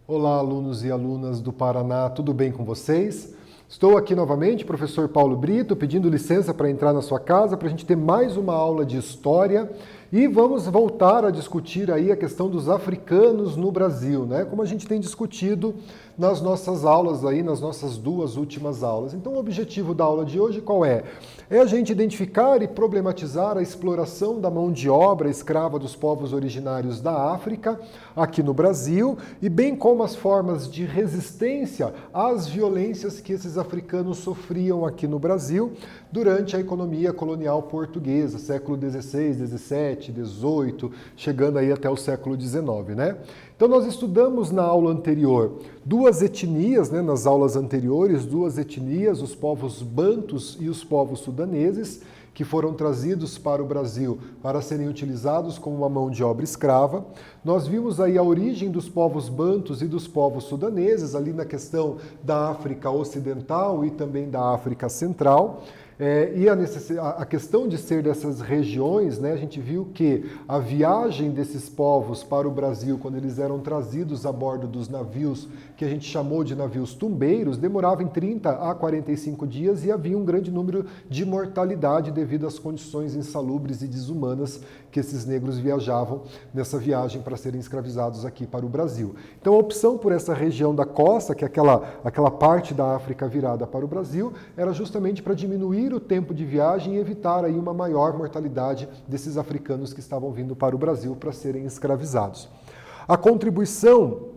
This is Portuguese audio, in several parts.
Olá, alunos e alunas do Paraná, tudo bem com vocês? Estou aqui novamente, professor Paulo Brito, pedindo licença para entrar na sua casa para a gente ter mais uma aula de história e vamos voltar a discutir aí a questão dos africanos no Brasil, né? Como a gente tem discutido nas nossas aulas aí, nas nossas duas últimas aulas. Então, o objetivo da aula de hoje qual é? É a gente identificar e problematizar a exploração da mão de obra escrava dos povos originários da África, aqui no Brasil, e bem como as formas de resistência às violências que esses africanos sofriam aqui no Brasil durante a economia colonial portuguesa, século XVI, XVII, XVIII, chegando aí até o século XIX, né? Então nós estudamos na aula anterior duas etnias, né, nas aulas anteriores, duas etnias, os povos bantus e os povos sudaneses, que foram trazidos para o Brasil para serem utilizados como uma mão de obra escrava. Nós vimos aí a origem dos povos bantus e dos povos sudaneses, ali na questão da África Ocidental e também da África Central. E a questão de ser dessas regiões, né, a gente viu que a viagem desses povos para o Brasil, quando eles eram trazidos a bordo dos navios, que a gente chamou de navios tumbeiros, demorava em 30 a 45 dias e havia um grande número de mortalidade devido às condições insalubres e desumanas que esses negros viajavam nessa viagem para serem escravizados aqui para o Brasil. Então a opção por essa região da costa, que é aquela parte da África virada para o Brasil, era justamente para diminuir o tempo de viagem e evitar aí uma maior mortalidade desses africanos que estavam vindo para o Brasil para serem escravizados. A contribuição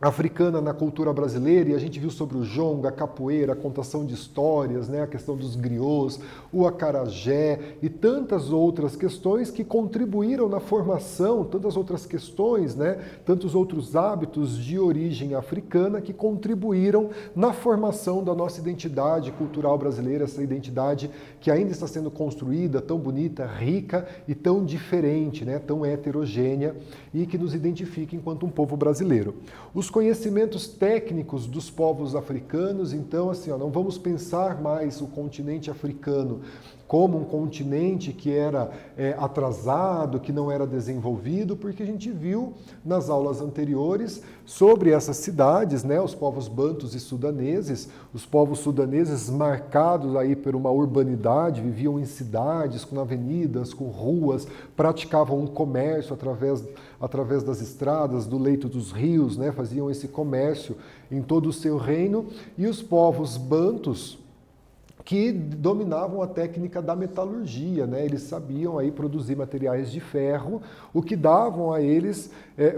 africana na cultura brasileira, e a gente viu sobre o jongo, a capoeira, a contação de histórias, né, a questão dos griots, o acarajé e tantas outras questões que contribuíram na formação, tantas outras questões, né, tantos outros hábitos de origem africana que contribuíram na formação da nossa identidade cultural brasileira, essa identidade que ainda está sendo construída, tão bonita, rica e tão diferente, né, tão heterogênea e que nos identifica enquanto um povo brasileiro. Os conhecimentos técnicos dos povos africanos, então, assim, não vamos pensar mais o continente africano como um continente que era atrasado, que não era desenvolvido, porque a gente viu nas aulas anteriores sobre essas cidades, né, os povos bantus e sudaneses, os povos sudaneses marcados aí por uma urbanidade, viviam em cidades, com avenidas, com ruas, praticavam um comércio através das estradas, do leito dos rios, né, faziam esse comércio em todo o seu reino, e os povos bantus, que dominavam a técnica da metalurgia, né? Eles sabiam aí produzir materiais de ferro, o que davam a eles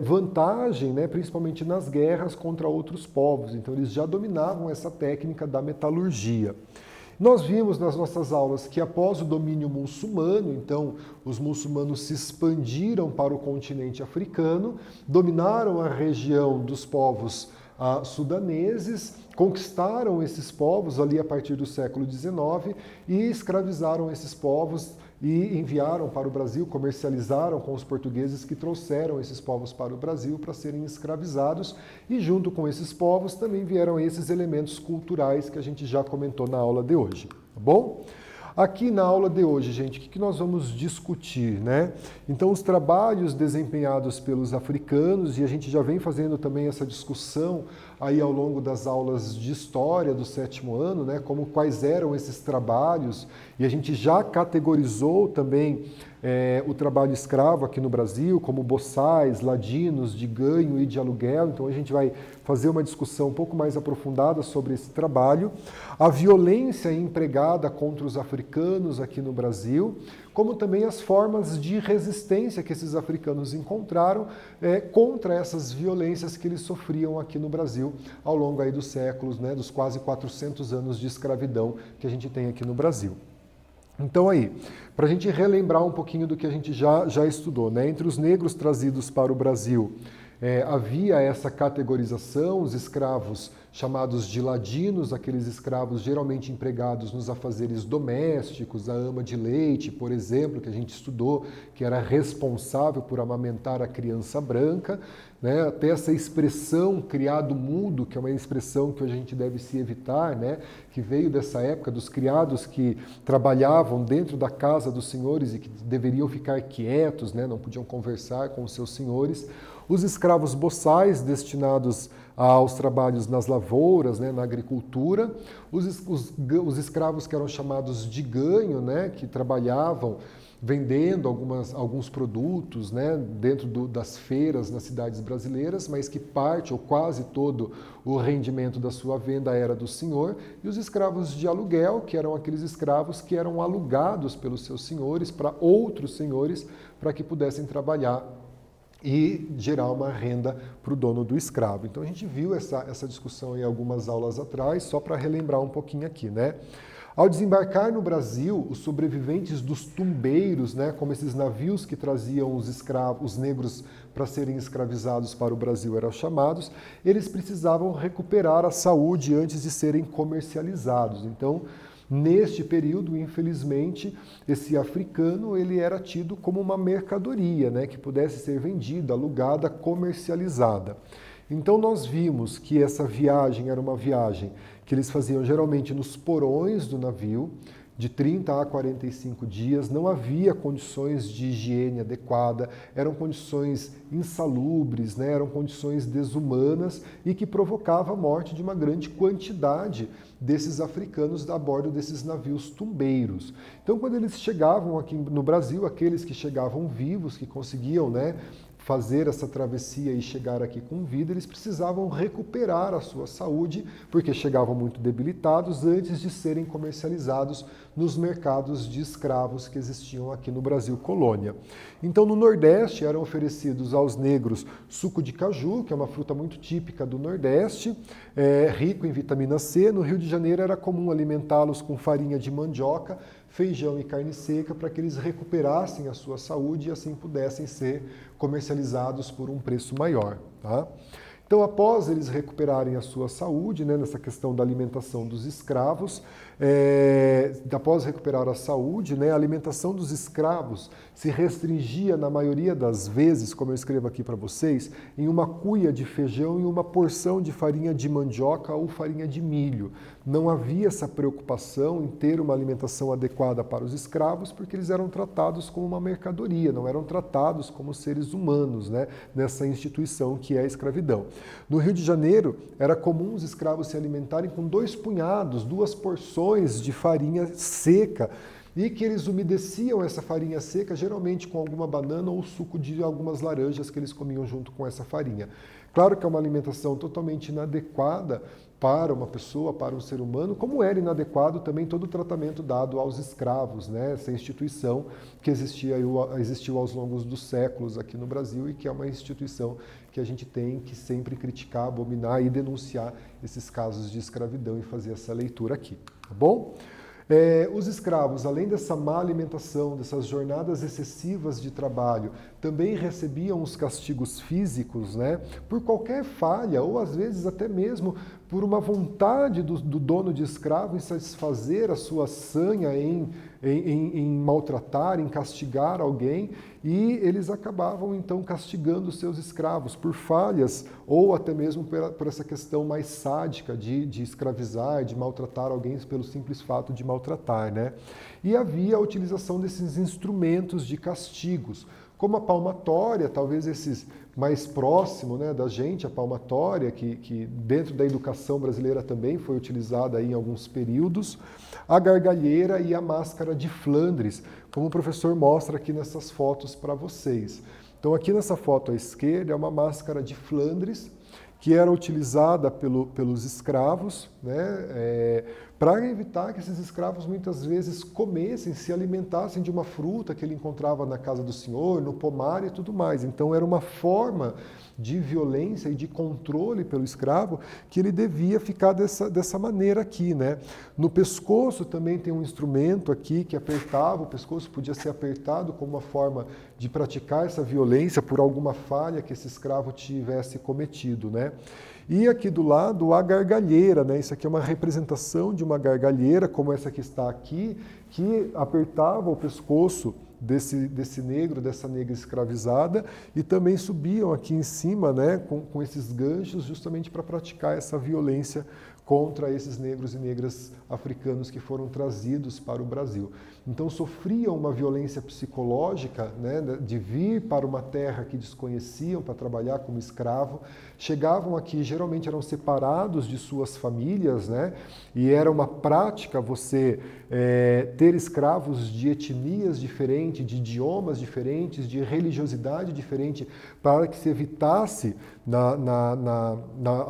vantagem, né? Principalmente nas guerras contra outros povos. Então eles já dominavam essa técnica da metalurgia. Nós vimos nas nossas aulas que após o domínio muçulmano, então os muçulmanos se expandiram para o continente africano, dominaram a região dos povos sudaneses, conquistaram esses povos ali a partir do século XIX e escravizaram esses povos e enviaram para o Brasil, comercializaram com os portugueses que trouxeram esses povos para o Brasil para serem escravizados, e junto com esses povos também vieram esses elementos culturais que a gente já comentou na aula de hoje, tá bom? Aqui na aula de hoje, gente, o que nós vamos discutir, né? Então, os trabalhos desempenhados pelos africanos, e a gente já vem fazendo também essa discussão aí ao longo das aulas de história do 7º ano, né? Como quais eram esses trabalhos, e a gente já categorizou também o trabalho escravo aqui no Brasil, como boçais, ladinos, de ganho e de aluguel. Então a gente vai fazer uma discussão um pouco mais aprofundada sobre esse trabalho. A violência empregada contra os africanos aqui no Brasil, como também as formas de resistência que esses africanos encontraram contra essas violências que eles sofriam aqui no Brasil ao longo aí dos séculos, né, dos quase 400 anos de escravidão que a gente tem aqui no Brasil. Então aí, para a gente relembrar um pouquinho do que a gente já estudou, né? Entre os negros trazidos para o Brasil, havia essa categorização, os escravos chamados de ladinos, aqueles escravos geralmente empregados nos afazeres domésticos, a ama de leite, por exemplo, que a gente estudou, que era responsável por amamentar a criança branca, né? Até essa expressão criado mudo, que é uma expressão que hoje a gente deve se evitar, né? que veio dessa época, dos criados que trabalhavam dentro da casa dos senhores e que deveriam ficar quietos, né, não podiam conversar com os seus senhores. Os escravos boçais, destinados aos trabalhos nas lavouras, né, na agricultura. Os escravos que eram chamados de ganho, né, que trabalhavam vendendo alguns produtos, né, dentro das feiras nas cidades brasileiras, mas que parte ou quase todo o rendimento da sua venda era do senhor. E os escravos de aluguel, que eram aqueles escravos que eram alugados pelos seus senhores para outros senhores para que pudessem trabalhar e gerar uma renda para o dono do escravo. Então a gente viu essa discussão em algumas aulas atrás, só para relembrar um pouquinho aqui, né? Ao desembarcar no Brasil, os sobreviventes dos tumbeiros, né, como esses navios que traziam os negros para serem escravizados para o Brasil eram chamados, eles precisavam recuperar a saúde antes de serem comercializados. Então, neste período, infelizmente, esse africano ele era tido como uma mercadoria, né, que pudesse ser vendida, alugada, comercializada. Então nós vimos que essa viagem era uma viagem que eles faziam geralmente nos porões do navio, de 30 a 45 dias, não havia condições de higiene adequada, eram condições insalubres, né? Eram condições desumanas e que provocavam a morte de uma grande quantidade desses africanos a bordo desses navios tumbeiros. Então, quando eles chegavam aqui no Brasil, aqueles que chegavam vivos, que conseguiam, né, fazer essa travessia e chegar aqui com vida, eles precisavam recuperar a sua saúde, porque chegavam muito debilitados antes de serem comercializados nos mercados de escravos que existiam aqui no Brasil colônia. Então, no Nordeste eram oferecidos aos negros suco de caju, que é uma fruta muito típica do Nordeste, rico em vitamina C. No Rio de Janeiro era comum alimentá-los com farinha de mandioca, feijão e carne seca para que eles recuperassem a sua saúde e assim pudessem ser comercializados por um preço maior. Tá? Então, após eles recuperarem a sua saúde, né, nessa questão da alimentação dos escravos, após recuperar a saúde, né, a alimentação dos escravos se restringia, na maioria das vezes, como eu escrevo aqui para vocês, em uma cuia de feijão e uma porção de farinha de mandioca ou farinha de milho. Não havia essa preocupação em ter uma alimentação adequada para os escravos, porque eles eram tratados como uma mercadoria, não eram tratados como seres humanos, né, nessa instituição que é a escravidão. No Rio de Janeiro, era comum os escravos se alimentarem com 2 punhados, 2 porções de farinha seca, e que eles umedeciam essa farinha seca, geralmente com alguma banana ou suco de algumas laranjas que eles comiam junto com essa farinha. Claro que é uma alimentação totalmente inadequada para uma pessoa, para um ser humano, como era inadequado também todo o tratamento dado aos escravos, né? Essa instituição que existiu aos longos dos séculos aqui no Brasil e que é uma instituição que a gente tem que sempre criticar, abominar e denunciar esses casos de escravidão e fazer essa leitura aqui, tá bom? Os escravos, além dessa má alimentação, dessas jornadas excessivas de trabalho, também recebiam os castigos físicos, né, por qualquer falha, ou às vezes até mesmo por uma vontade do dono de escravo em satisfazer a sua sanha em maltratar, em castigar alguém, e eles acabavam então castigando os seus escravos por falhas ou até mesmo por essa questão mais sádica de escravizar, de maltratar alguém pelo simples fato de maltratar, né? E havia a utilização desses instrumentos de castigos, como a palmatória, talvez esses mais próximo, né, da gente, a palmatória, que dentro da educação brasileira também foi utilizada aí em alguns períodos, a gargalheira e a máscara de Flandres, como o professor mostra aqui nessas fotos para vocês. Então aqui nessa foto à esquerda é uma máscara de Flandres, que era utilizada pelos escravos, né, para evitar que esses escravos muitas vezes comessem, se alimentassem de uma fruta que ele encontrava na casa do senhor, no pomar e tudo mais. Então era uma forma de violência e de controle pelo escravo que ele devia ficar dessa maneira aqui, né? No pescoço também tem um instrumento aqui que apertava, o pescoço podia ser apertado como uma forma de praticar essa violência por alguma falha que esse escravo tivesse cometido, né? E aqui do lado a gargalheira, né? Isso aqui é uma representação de uma gargalheira, como essa que está aqui, que apertava o pescoço desse negro, dessa negra escravizada, e também subiam aqui em cima, né, com esses ganchos, justamente para praticar essa violência contra esses negros e negras africanos que foram trazidos para o Brasil. Então sofriam uma violência psicológica, né, de vir para uma terra que desconheciam para trabalhar como escravo, chegavam aqui, geralmente eram separados de suas famílias, né, e era uma prática você ter escravos de etnias diferentes, de idiomas diferentes, de religiosidade diferente, para que se evitasse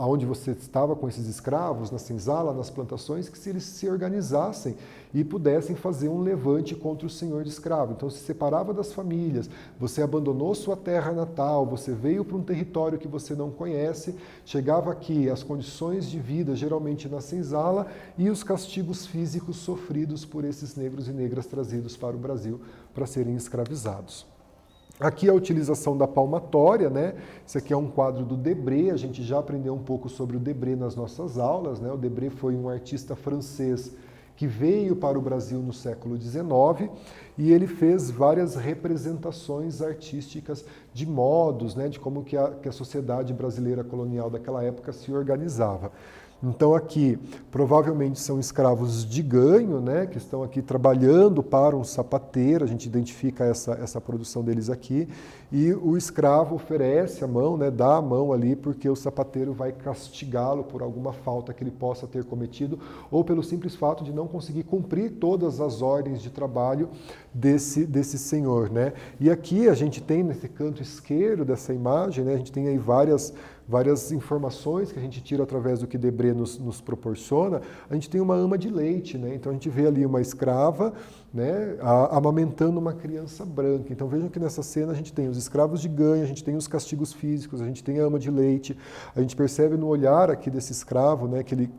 onde você estava com esses escravos, na senzala, nas plantações, que se eles se organizassem e pudessem fazer um levante contra o senhor de escravo. Então se separava das famílias, você abandonou sua terra natal, você veio para um território que você não conhece, chegava aqui, as condições de vida geralmente na senzala e os castigos físicos sofridos por esses negros e negras trazidos para o Brasil para serem escravizados. Aqui a utilização da palmatória, né? Esse aqui é um quadro do Debré, a gente já aprendeu um pouco sobre o Debré nas nossas aulas, né? O Debré foi um artista francês que veio para o Brasil no século XIX e ele fez várias representações artísticas de modos, né? De como que a sociedade brasileira colonial daquela época se organizava. Então aqui provavelmente são escravos de ganho, né, que estão aqui trabalhando para um sapateiro, a gente identifica essa produção deles aqui, e o escravo oferece a mão, né, dá a mão ali porque o sapateiro vai castigá-lo por alguma falta que ele possa ter cometido ou pelo simples fato de não conseguir cumprir todas as ordens de trabalho desse senhor, né. E aqui a gente tem nesse canto esquerdo dessa imagem, né, a gente tem aí várias informações que a gente tira através do que Debré nos proporciona. A gente tem uma ama de leite, né? Então a gente vê ali uma escrava, né, amamentando uma criança branca. Então vejam que nessa cena a gente tem os escravos de ganho, a gente tem os castigos físicos, a gente tem a ama de leite, a gente percebe no olhar aqui desse escravo, né, que ele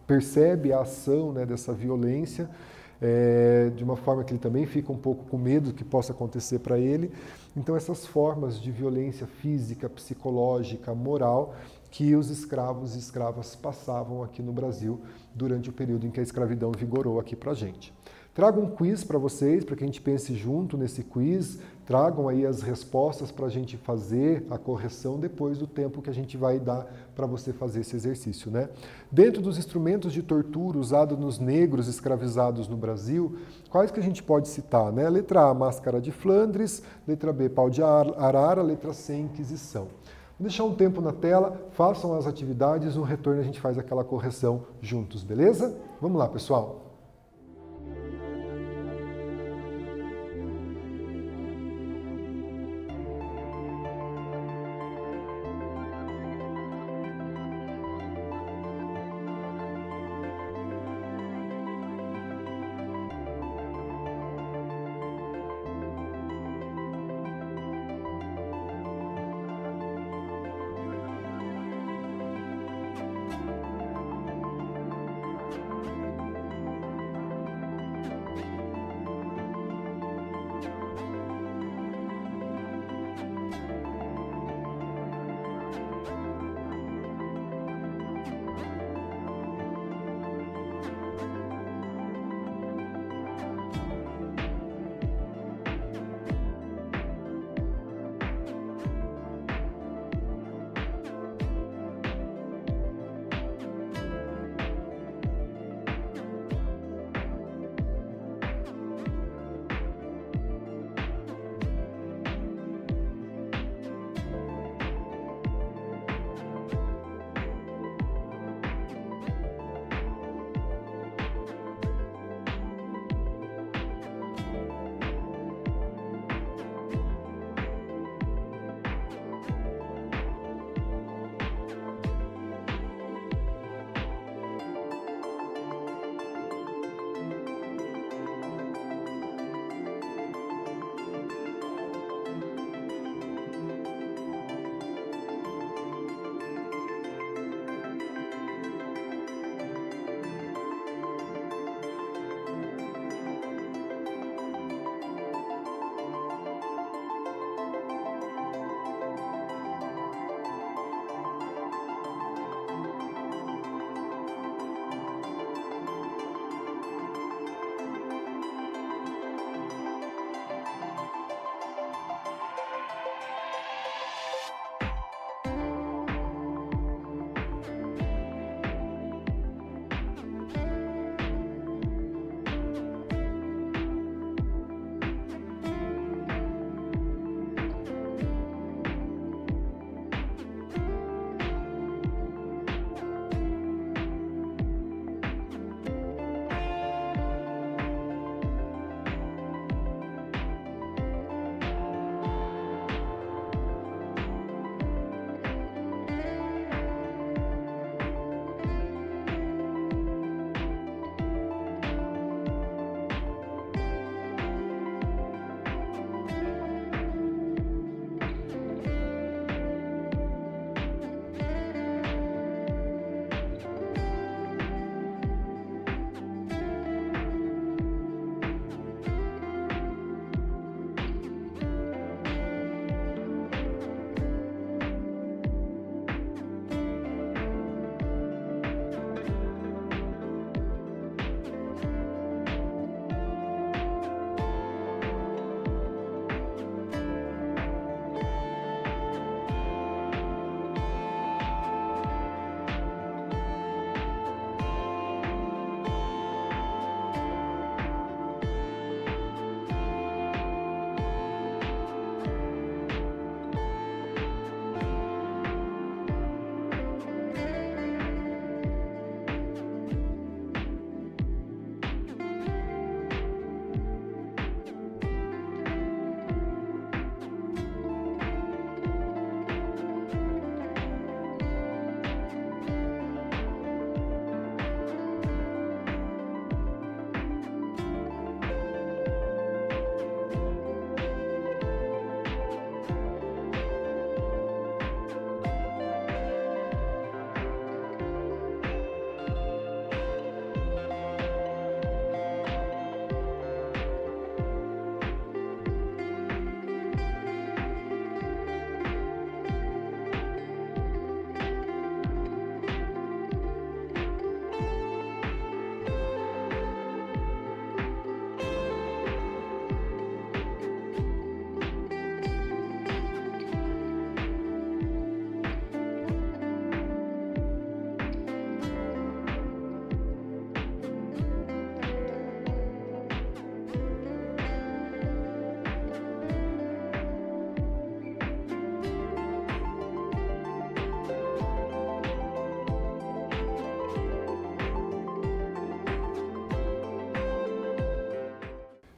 percebe a ação, né, dessa violência, de uma forma que ele também fica um pouco com medo do que possa acontecer para ele. Então essas formas de violência física, psicológica, moral, que os escravos e escravas passavam aqui no Brasil durante o período em que a escravidão vigorou aqui para a gente. Trago um quiz para vocês, para que a gente pense junto nesse quiz, tragam aí as respostas para a gente fazer a correção depois do tempo que a gente vai dar para você fazer esse exercício, né? Dentro dos instrumentos de tortura usados nos negros escravizados no Brasil, quais que a gente pode citar, né? Letra A, máscara de Flandres, letra B, pau de arara, letra C, Inquisição. Vou deixar um tempo na tela, façam as atividades, no retorno a gente faz aquela correção juntos, beleza? Vamos lá, pessoal!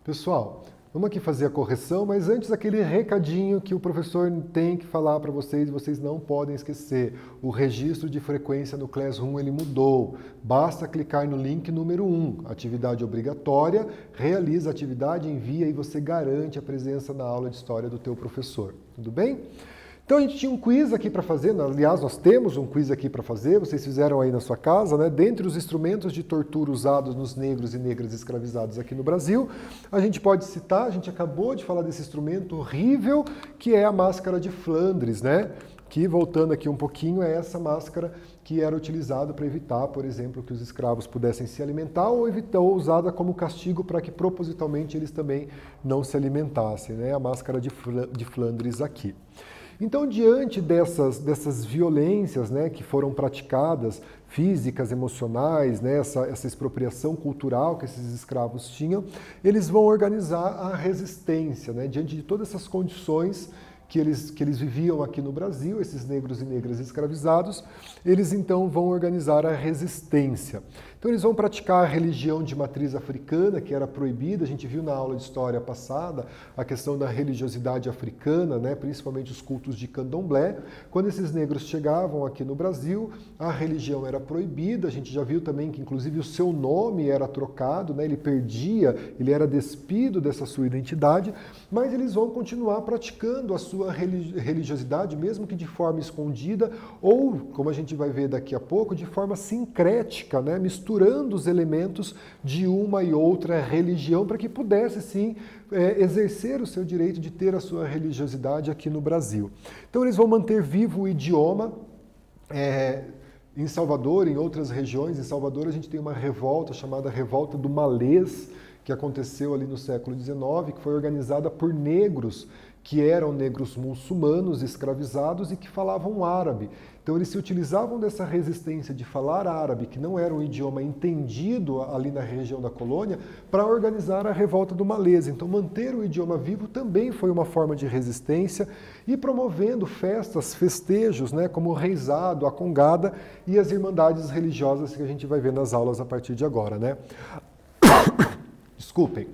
Pessoal, vamos aqui fazer a correção, mas antes aquele recadinho que o professor tem que falar para vocês, vocês não podem esquecer. O registro de frequência no Classroom ele mudou. Basta clicar no link número 1, atividade obrigatória, realiza a atividade, envia e você garante a presença na aula de história do teu professor. Tudo bem? Então a gente tinha um quiz aqui para fazer, aliás, nós temos um quiz aqui para fazer, vocês fizeram aí na sua casa, né? Dentre os instrumentos de tortura usados nos negros e negras escravizados aqui no Brasil, a gente pode citar, a gente acabou de falar desse instrumento horrível, que é a máscara de Flandres, né? Que, voltando aqui um pouquinho, é essa máscara que era utilizada para evitar, por exemplo, que os escravos pudessem se alimentar ou usada como castigo para que propositalmente eles também não se alimentassem, né? A máscara de Flandres aqui. Então, diante dessas violências, né, que foram praticadas, físicas, emocionais, né, essa expropriação cultural que esses escravos tinham, eles vão organizar a resistência, né, diante de todas essas condições que eles viviam aqui no Brasil, esses negros e negras escravizados, eles então vão organizar a resistência. Então eles vão praticar a religião de matriz africana, que era proibida, a gente viu na aula de história passada a questão da religiosidade africana, né, principalmente os cultos de candomblé. Quando esses negros chegavam aqui no Brasil, a religião era proibida, a gente já viu também que inclusive o seu nome era trocado, né, ele era despido dessa sua identidade, mas eles vão continuar praticando a sua religiosidade, mesmo que de forma escondida, ou, como a gente vai ver daqui a pouco, de forma sincrética, né? Misturando os elementos de uma e outra religião para que pudesse, sim, exercer o seu direito de ter a sua religiosidade aqui no Brasil. Então eles vão manter vivo o idioma. Em Salvador, em outras regiões, em Salvador a gente tem uma revolta chamada Revolta do Malês, que aconteceu ali no século XIX, que foi organizada por negros, que eram negros muçulmanos escravizados e que falavam árabe. Então eles se utilizavam dessa resistência de falar árabe, que não era um idioma entendido ali na região da colônia, para organizar a Revolta do Malês. Então manter o idioma vivo também foi uma forma de resistência e promovendo festas, festejos, né, como o reizado, a congada e as irmandades religiosas que a gente vai ver nas aulas a partir de agora, né? Desculpem.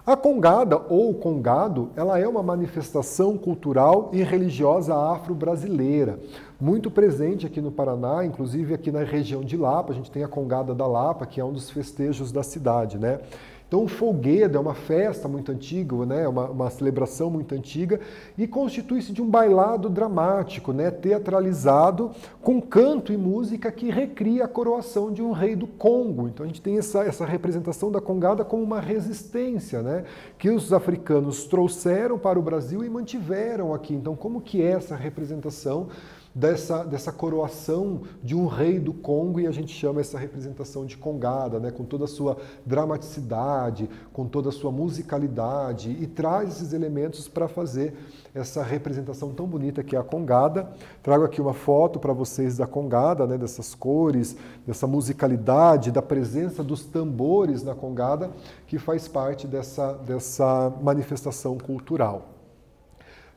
A congada ou congado, ela é uma manifestação cultural e religiosa afro-brasileira, muito presente aqui no Paraná, inclusive aqui na região de Lapa, a gente tem a Congada da Lapa, que é um dos festejos da cidade, né? Então o folguedo é uma festa muito antiga, né? uma celebração muito antiga e constitui-se de um bailado dramático, né? Teatralizado, com canto e música que recria a coroação de um rei do Congo. Então a gente tem essa representação da congada como uma resistência, né? Que os africanos trouxeram para o Brasil e mantiveram aqui. Então como que é essa representação dessa coroação de um rei do Congo, e a gente chama essa representação de congada, né, com toda a sua dramaticidade, com toda a sua musicalidade, e traz esses elementos para fazer essa representação tão bonita que é a congada. Trago aqui uma foto para vocês da congada, né, dessas cores, dessa musicalidade, da presença dos tambores na congada, que faz parte dessa manifestação cultural.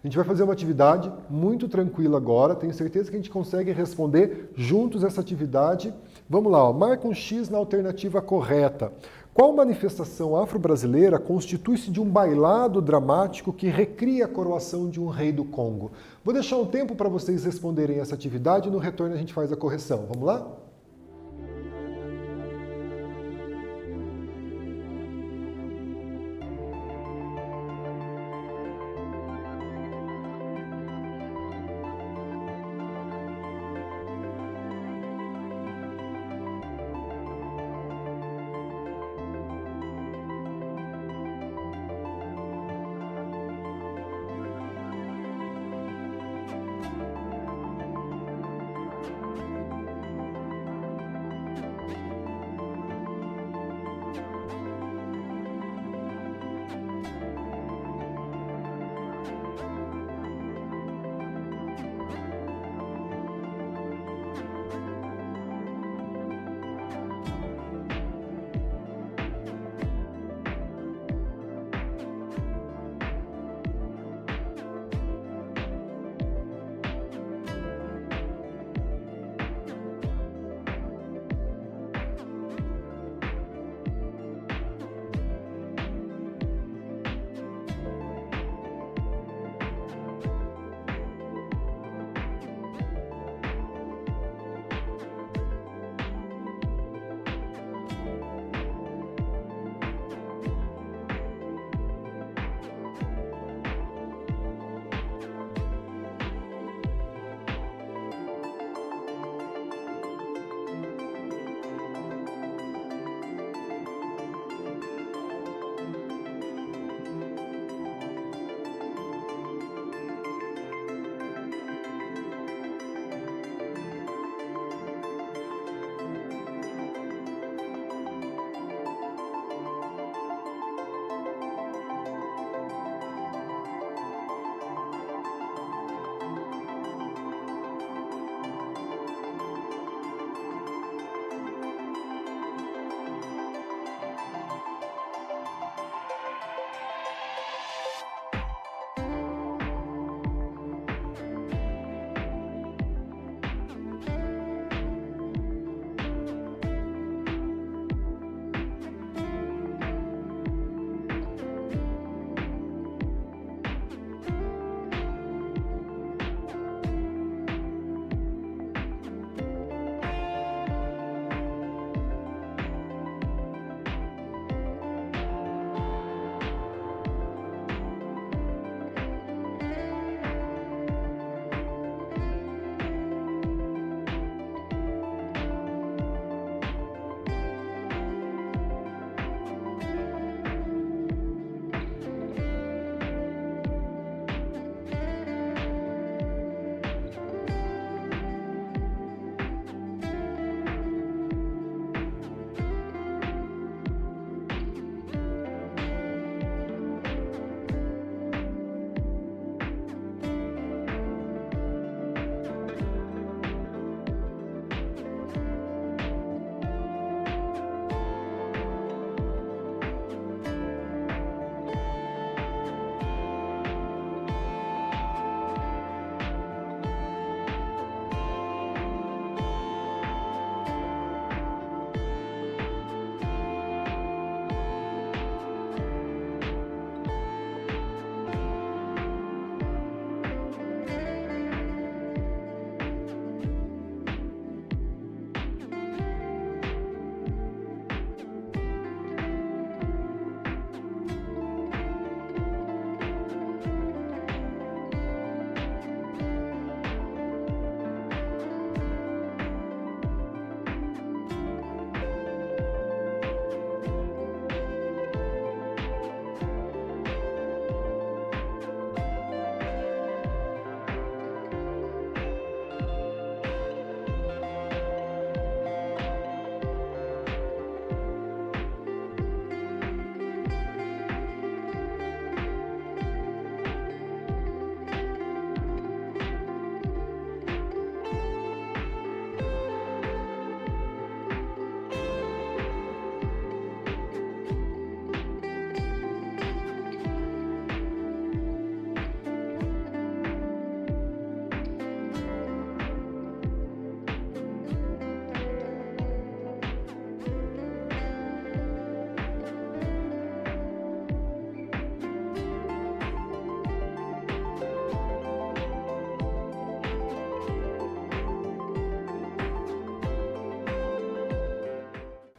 A gente vai fazer uma atividade muito tranquila agora, tenho certeza que a gente consegue responder juntos essa atividade. Vamos lá, ó. Marca um X na alternativa correta. Qual manifestação afro-brasileira constitui-se de um bailado dramático que recria a coroação de um rei do Congo? Vou deixar um tempo para vocês responderem essa atividade e no retorno a gente faz a correção. Vamos lá?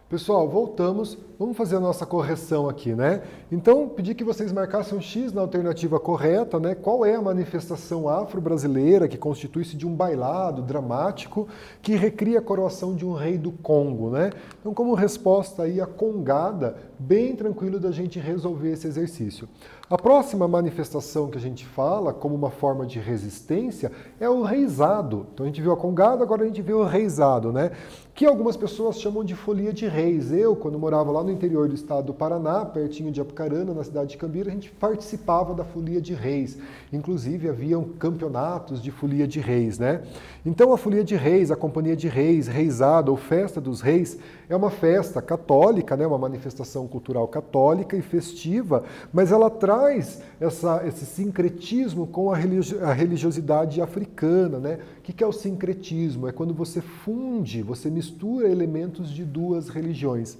Pessoal, voltamos. Vamos fazer a nossa correção aqui, né? Então, pedi que vocês marcassem um X na alternativa correta, né? Qual é a manifestação afro-brasileira que constitui-se de um bailado dramático que recria a coroação de um rei do Congo, né? Então, como resposta aí a congada, bem tranquilo da gente resolver esse exercício. A próxima manifestação que a gente fala como uma forma de resistência é o reizado. Então a gente viu a congada, agora a gente vê o reizado, né? Que algumas pessoas chamam de folia de reis. Eu, quando morava lá no interior do estado do Paraná, pertinho de Apucarana, na cidade de Cambira, a gente participava da folia de reis. Inclusive haviam campeonatos de folia de reis, né? Então a folia de reis, a companhia de reis, reizado ou festa dos reis é uma festa católica, né? Uma manifestação cultural católica e festiva, mas ela traz esse sincretismo com a religiosidade africana, né? O que é o sincretismo? É quando você funde, você mistura elementos de duas religiões.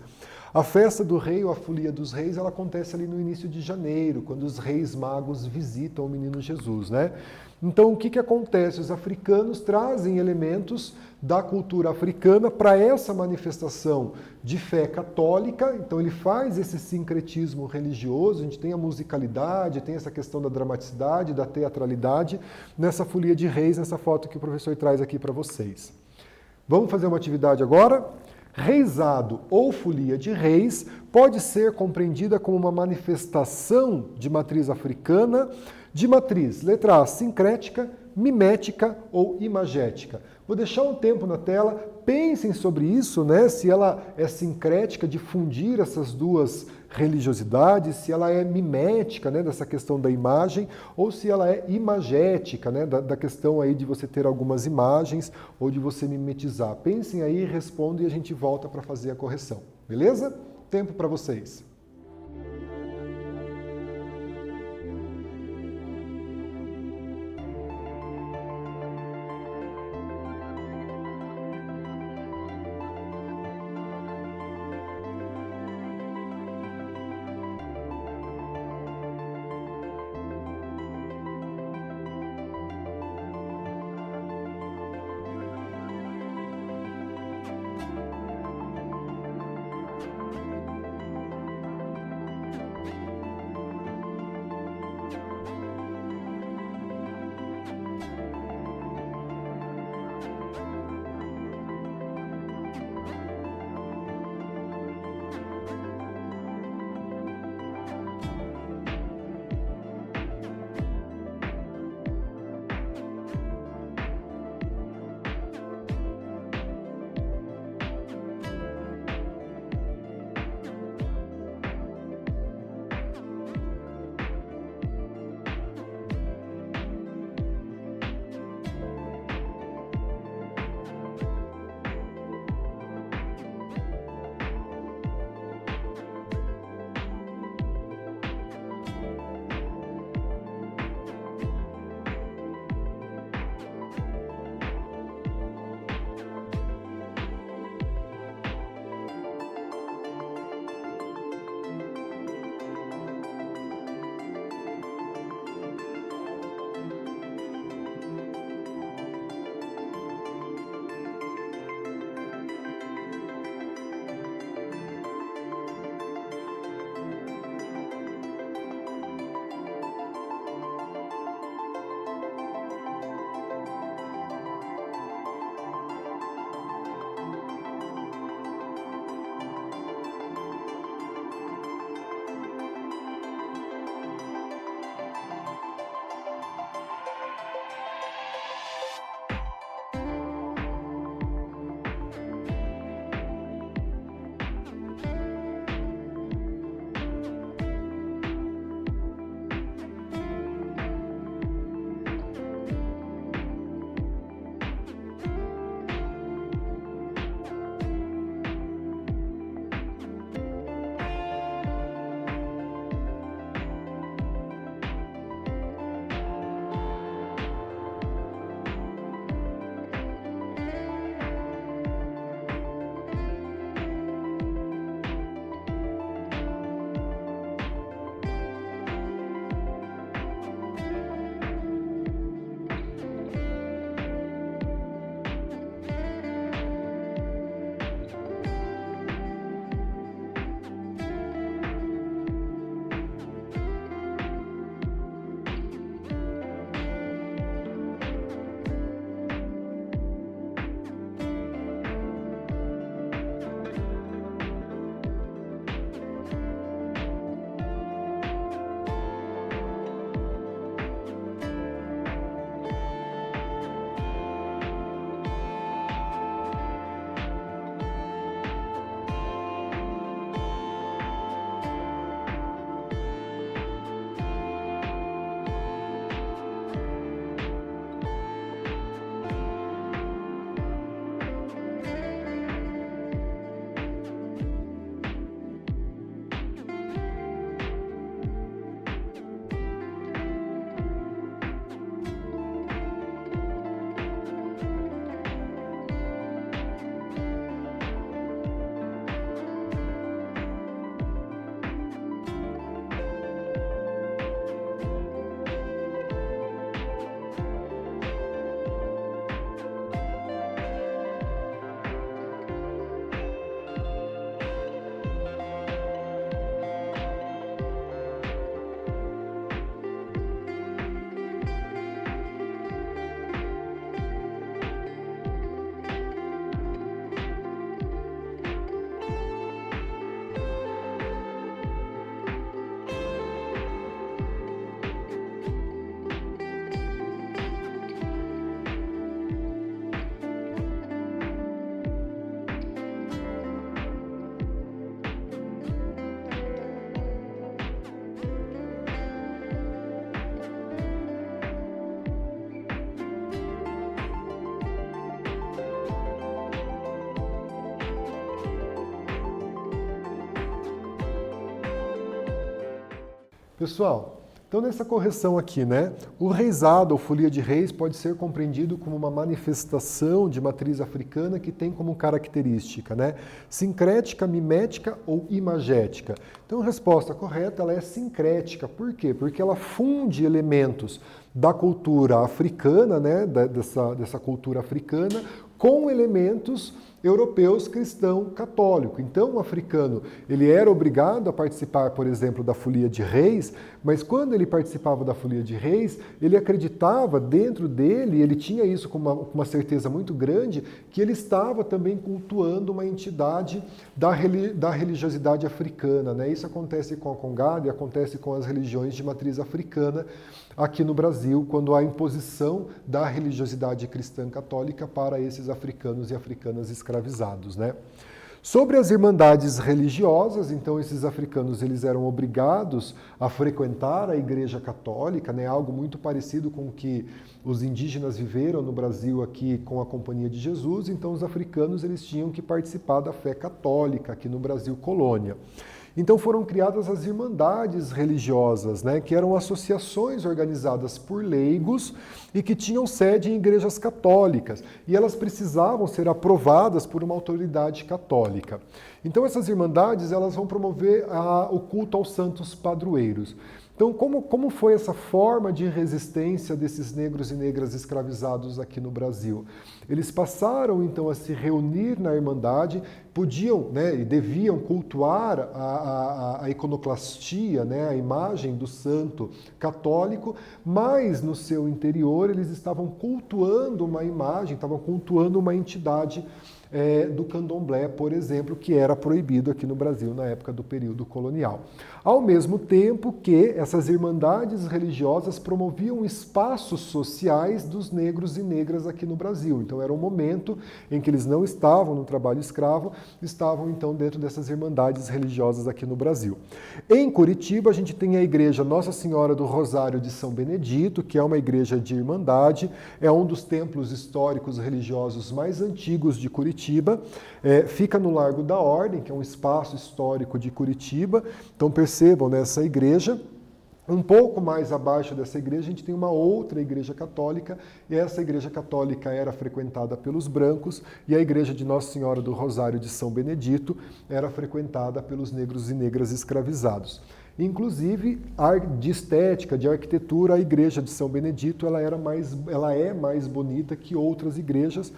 A festa do rei ou a folia dos reis, ela acontece ali no início de janeiro, quando os reis magos visitam o menino Jesus, né? Então, o que acontece? Os africanos trazem elementos da cultura africana para essa manifestação de fé católica. Então, ele faz esse sincretismo religioso. A gente tem a musicalidade, tem essa questão da dramaticidade, da teatralidade nessa folia de reis, nessa foto que o professor traz aqui para vocês. Vamos fazer uma atividade agora? Reizado ou folia de reis pode ser compreendida como uma manifestação de matriz africana, de matriz, letra A, sincrética, mimética ou imagética. Vou deixar um tempo na tela, pensem sobre isso, né? Se ela é sincrética, de fundir essas duas religiosidades, se ela é mimética, né, dessa questão da imagem, ou se ela é imagética, né, da questão aí de você ter algumas imagens ou de você mimetizar. Pensem aí, respondem e a gente volta para fazer a correção. Beleza? Tempo para vocês. Pessoal, então nessa correção aqui, né, o reisado ou folia de reis pode ser compreendido como uma manifestação de matriz africana que tem como característica, né, sincrética, mimética ou imagética. Então a resposta correta ela é sincrética. Por quê? Porque ela funde elementos da cultura africana, né, dessa cultura africana, com elementos europeus cristão católico. Então, o africano, ele era obrigado a participar, por exemplo, da folia de reis, mas quando ele participava da folia de reis, ele acreditava dentro dele, ele tinha isso com uma certeza muito grande, que ele estava também cultuando uma entidade da religiosidade africana, né? Isso acontece com a Congada e acontece com as religiões de matriz africana aqui no Brasil, quando há imposição da religiosidade cristã católica para esses africanos e africanas escravizados, né? Sobre as irmandades religiosas, então esses africanos eles eram obrigados a frequentar a Igreja Católica, né? Algo muito parecido com o que os indígenas viveram no Brasil aqui com a Companhia de Jesus. Então os africanos eles tinham que participar da fé católica aqui no Brasil colônia. Então foram criadas as irmandades religiosas, né, que eram associações organizadas por leigos e que tinham sede em igrejas católicas. E elas precisavam ser aprovadas por uma autoridade católica. Então essas irmandades elas vão promover o culto aos santos padroeiros. Então, como foi essa forma de resistência desses negros e negras escravizados aqui no Brasil? Eles passaram, então, a se reunir na Irmandade, podiam, né, e deviam cultuar a iconoclastia, né, a imagem do santo católico, mas no seu interior eles estavam cultuando uma imagem, estavam cultuando uma entidade do candomblé, por exemplo, que era proibido aqui no Brasil na época do período colonial. Ao mesmo tempo que essas irmandades religiosas promoviam espaços sociais dos negros e negras aqui no Brasil. Então era um momento em que eles não estavam no trabalho escravo, estavam então dentro dessas irmandades religiosas aqui no Brasil. Em Curitiba a gente tem a igreja Nossa Senhora do Rosário de São Benedito, que é uma igreja de irmandade, é um dos templos históricos religiosos mais antigos de Curitiba. Fica no Largo da Ordem, que é um espaço histórico de Curitiba. Então percebam nessa igreja. Um pouco mais abaixo dessa igreja, a gente tem uma outra igreja católica, e essa igreja católica era frequentada pelos brancos, e a igreja de Nossa Senhora do Rosário de São Benedito era frequentada pelos negros e negras escravizados. Inclusive, de estética, de arquitetura, a igreja de São Benedito ela é mais bonita que outras igrejas,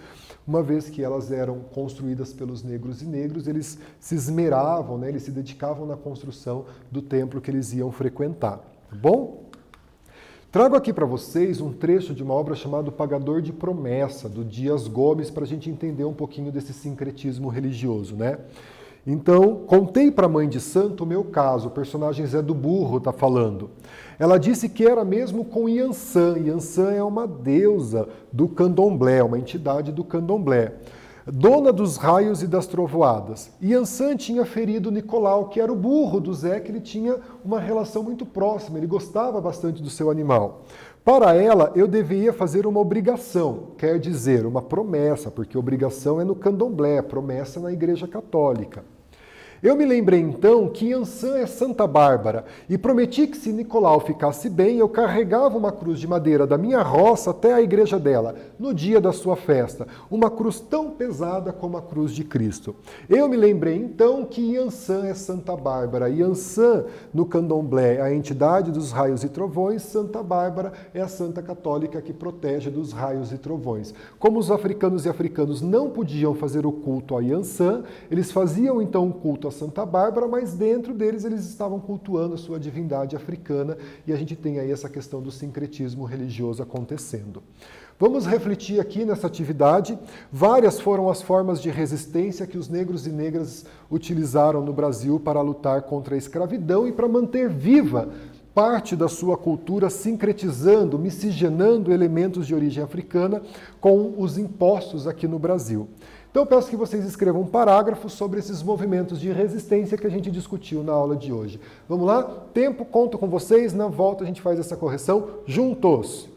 uma vez que elas eram construídas pelos negros e negros, eles se esmeravam, né, eles se dedicavam na construção do templo que eles iam frequentar. Tá bom? Trago aqui para vocês um trecho de uma obra chamada O Pagador de Promessa, do Dias Gomes, para a gente entender um pouquinho desse sincretismo religioso, né? Então, contei para a mãe de santo o meu caso, o personagem Zé do Burro está falando. Ela disse que era mesmo com Iansã. Iansã é uma deusa do candomblé, uma entidade do candomblé. Dona dos raios e das trovoadas. Iansã tinha ferido Nicolau, que era o burro do Zé, que ele tinha uma relação muito próxima, ele gostava bastante do seu animal. Para ela, eu deveria fazer uma obrigação, quer dizer, uma promessa, porque obrigação é no candomblé, promessa na Igreja Católica. Eu me lembrei então que Iansã é Santa Bárbara e prometi que se Nicolau ficasse bem, eu carregava uma cruz de madeira da minha roça até a igreja dela, no dia da sua festa, uma cruz tão pesada como a cruz de Cristo. Eu me lembrei então que Iansã é Santa Bárbara. Iansã, no candomblé, é a entidade dos raios e trovões, Santa Bárbara é a santa católica que protege dos raios e trovões. Como os africanos e africanos não podiam fazer o culto a Iansã, eles faziam então o culto a Santa Bárbara, mas dentro deles eles estavam cultuando a sua divindade africana, e a gente tem aí essa questão do sincretismo religioso acontecendo. Vamos refletir aqui nessa atividade. Várias foram as formas de resistência que os negros e negras utilizaram no Brasil para lutar contra a escravidão e para manter viva parte da sua cultura, sincretizando, miscigenando elementos de origem africana com os impostos aqui no Brasil. Então eu peço que vocês escrevam um parágrafo sobre esses movimentos de resistência que a gente discutiu na aula de hoje. Vamos lá? Tempo, conto com vocês. Na volta a gente faz essa correção juntos.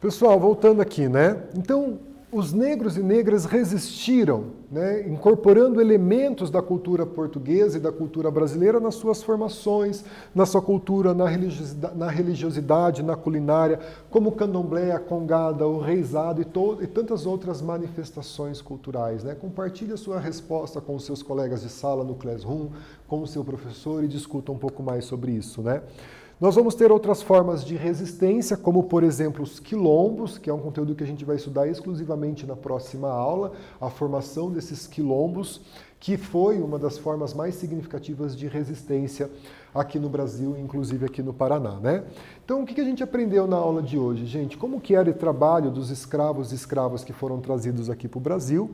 Pessoal, voltando aqui, né? Então, os negros e negras resistiram, né, incorporando elementos da cultura portuguesa e da cultura brasileira nas suas formações, na sua cultura, na religiosidade, na culinária, como o candomblé, a congada, o reizado e tantas outras manifestações culturais, né? Compartilhe a sua resposta com os seus colegas de sala no Classroom, com o seu professor e discuta um pouco mais sobre isso, né? Nós vamos ter outras formas de resistência, como, por exemplo, os quilombos, que é um conteúdo que a gente vai estudar exclusivamente na próxima aula, a formação desses quilombos, que foi uma das formas mais significativas de resistência aqui no Brasil, inclusive aqui no Paraná, né? Então, o que a gente aprendeu na aula de hoje, gente? Como que era o trabalho dos escravos e escravas que foram trazidos aqui para o Brasil,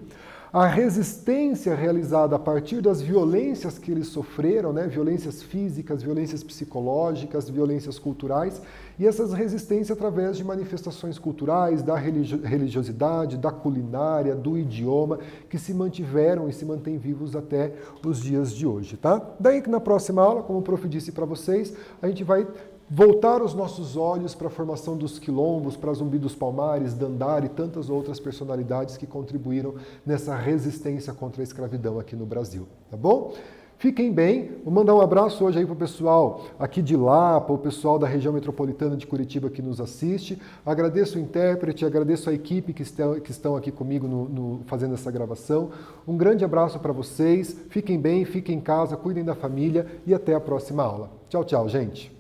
a resistência realizada a partir das violências que eles sofreram, né? Violências físicas, violências psicológicas, violências culturais, e essas resistências através de manifestações culturais, da religiosidade, da culinária, do idioma, que se mantiveram e se mantêm vivos até os dias de hoje, tá? Daí que na próxima aula, como o prof disse para vocês, a gente vai voltar os nossos olhos para a formação dos quilombos, para Zumbi dos Palmares, Dandara e tantas outras personalidades que contribuíram nessa resistência contra a escravidão aqui no Brasil, tá bom? Fiquem bem, vou mandar um abraço hoje aí para o pessoal aqui de Lapa, o pessoal da região metropolitana de Curitiba que nos assiste. Agradeço o intérprete, agradeço a equipe que estão aqui comigo fazendo essa gravação. Um grande abraço para vocês, fiquem bem, fiquem em casa, cuidem da família e até a próxima aula. Tchau, tchau, gente!